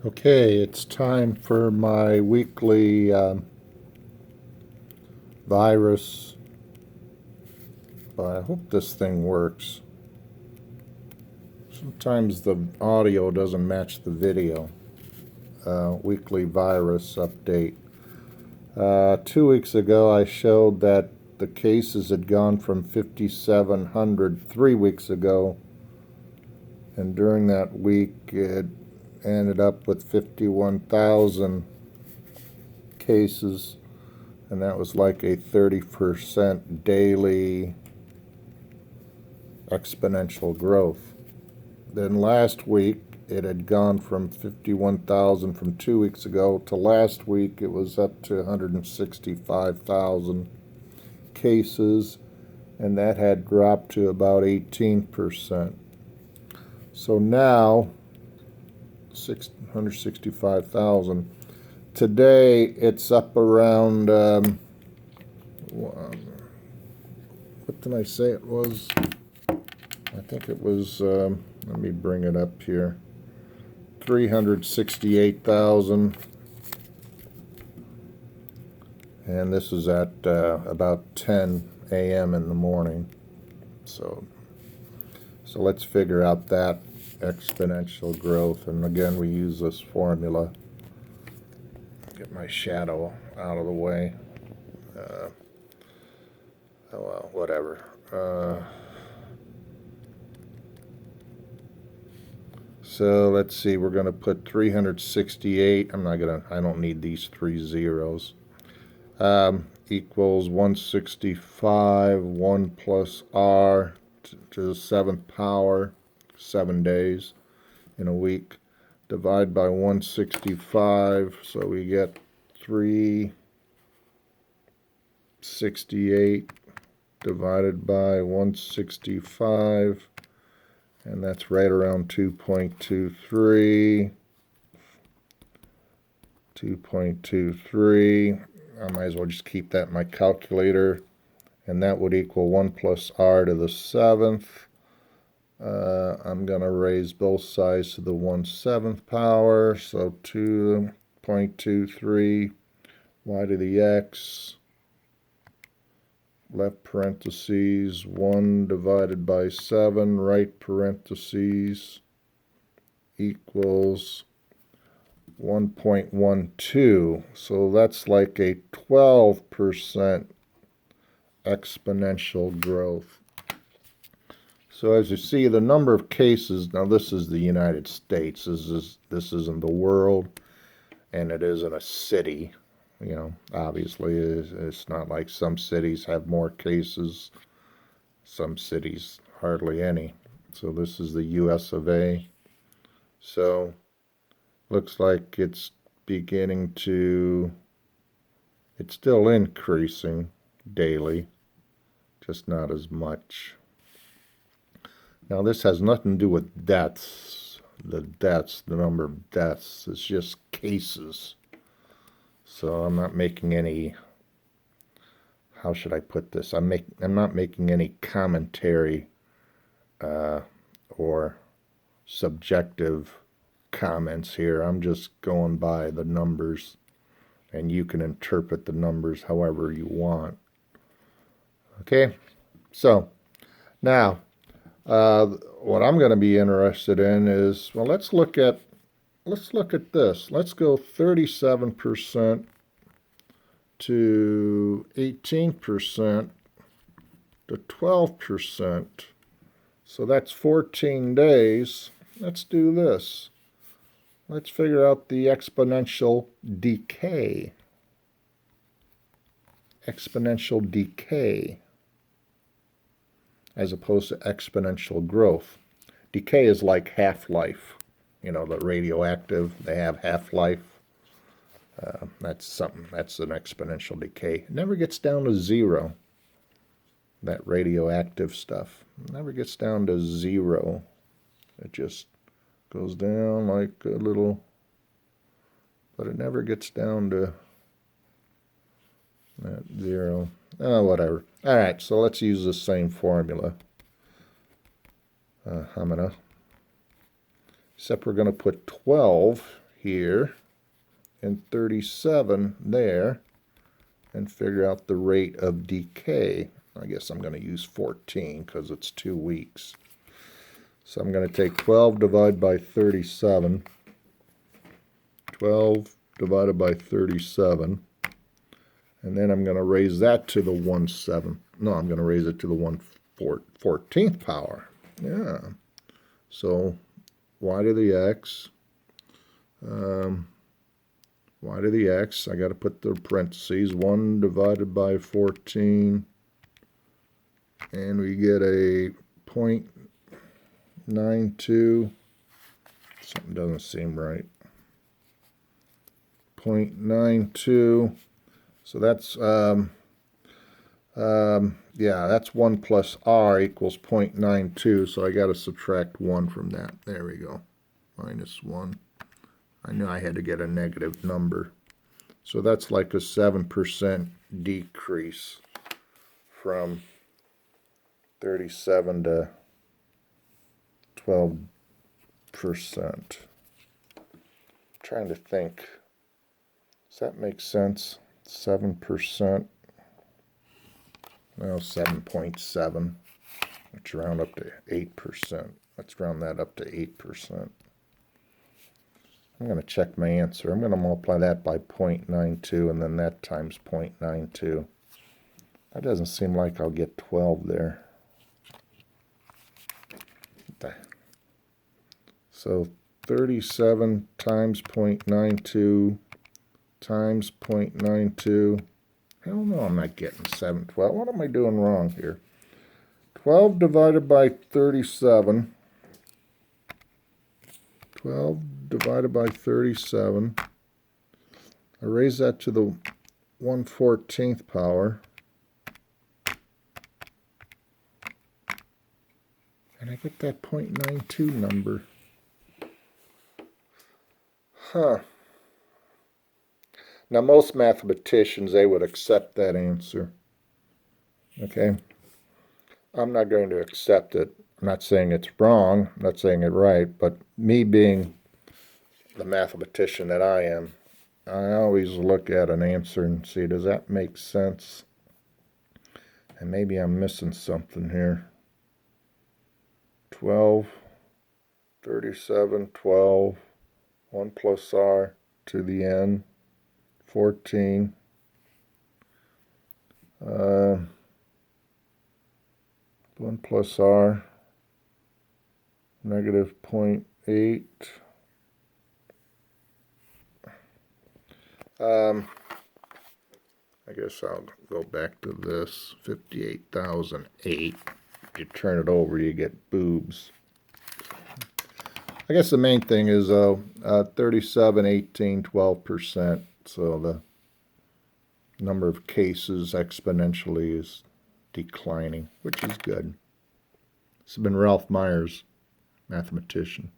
Okay, it's time for my weekly virus. I hope this thing works. Sometimes the audio doesn't match the video. Weekly virus update. 2 weeks ago, I showed that the cases had gone from 5,700 3 weeks ago, and during that week, it ended up with 51,000 cases. And that was like a 30% daily exponential growth. Then last week, it had gone from 51,000 from 2 weeks ago to last week, it was up to 165,000 cases, and that had dropped to about 18%. So now, 165,000. Today, it's up around, what did I say it was? I think it was, let me bring it up here, 368,000. And this is at about 10 a.m. in the morning. So let's figure out that exponential growth. And again, we use this formula. Get my shadow out of the way. Oh well, whatever. So let's see, we're going to put 368. I don't need these 3 zeros. Equals 165, 1 plus r to the 7th power, 7 days in a week. Divide by 165, so we get 368 divided by 165, and that's right around 2.23. 2.23. I might as well just keep that in my calculator, and that would equal 1 plus r to the 7th. I'm going to raise both sides to the 1/7 power, so 2.23 y to the x, left parentheses, 1 divided by 7, right parentheses, equals 1.12. So that's like a 12% exponential growth. So as you see, the number of cases, now this is the United States, this isn't the world, and it isn't a city. You know, obviously it's not like some cities have more cases, some cities hardly any. So this is the US of A. So looks like it's still increasing daily, just not as much. Now, this has nothing to do with deaths. The number of deaths, it's just cases. So I'm not making any, how should I put this? I'm not making any commentary or subjective comments here. I'm just going by the numbers, and you can interpret the numbers however you want. Okay, so now what I'm going to be interested in is, well, let's look at this. Let's go 37% to 18% to 12%. So that's 14 days. Let's do this. Let's figure out the exponential decay. Exponential decay as opposed to exponential growth. Decay is like half-life. You know, the radioactive, they have half-life. That's an exponential decay. It never gets down to zero. That radioactive stuff never gets down to zero. It just goes down like a little, but it never gets down to that zero. Oh, whatever. All right, so let's use the same formula. Except we're going to put 12 here and 37 there and figure out the rate of decay. I guess I'm going to use 14 because it's 2 weeks. So I'm going to take 12 divided by 37. 12 divided by 37. And then I'm going to raise that to the 1/7. No, I'm going to raise it to the 1/14th power. Yeah. So y to the x. Y to the x. I got to put the parentheses. 1 divided by 14. And we get a 0.92. Something doesn't seem right. 0.92. So that's, yeah, that's 1 plus r equals 0.92. So I got to subtract 1 from that. There we go. Minus 1. I knew I had to get a negative number. So that's like a 7% decrease from 37 to 12%. Trying to think. Does that make sense? 7%. No, 7.7. Let's round up to 8%. Let's round that up to 8%. I'm going to check my answer. I'm going to multiply that by 0.92 and then that times 0.92. That doesn't seem like I'll get 12 there. So 37 times 0.92 times 0.92. Hell no, I'm not getting 712. What am I doing wrong here? 12 divided by 37. 12 divided by 37. I raise that to the 1/14th power. And I get that 0.92 number. Huh. Now, most mathematicians, they would accept that answer. Okay? I'm not going to accept it. I'm not saying it's wrong. I'm not saying it right. But me being the mathematician that I am, I always look at an answer and see, does that make sense? And maybe I'm missing something here. 12, 37, 12, 1 plus r to the n. 14, 1 plus r, negative 0.8. I guess I'll go back to this, 58,008. You turn it over, you get boobs. I guess the main thing is 37, 18, 12%. So the number of cases exponentially is declining, which is good. This has been Ralph Myers, mathematician.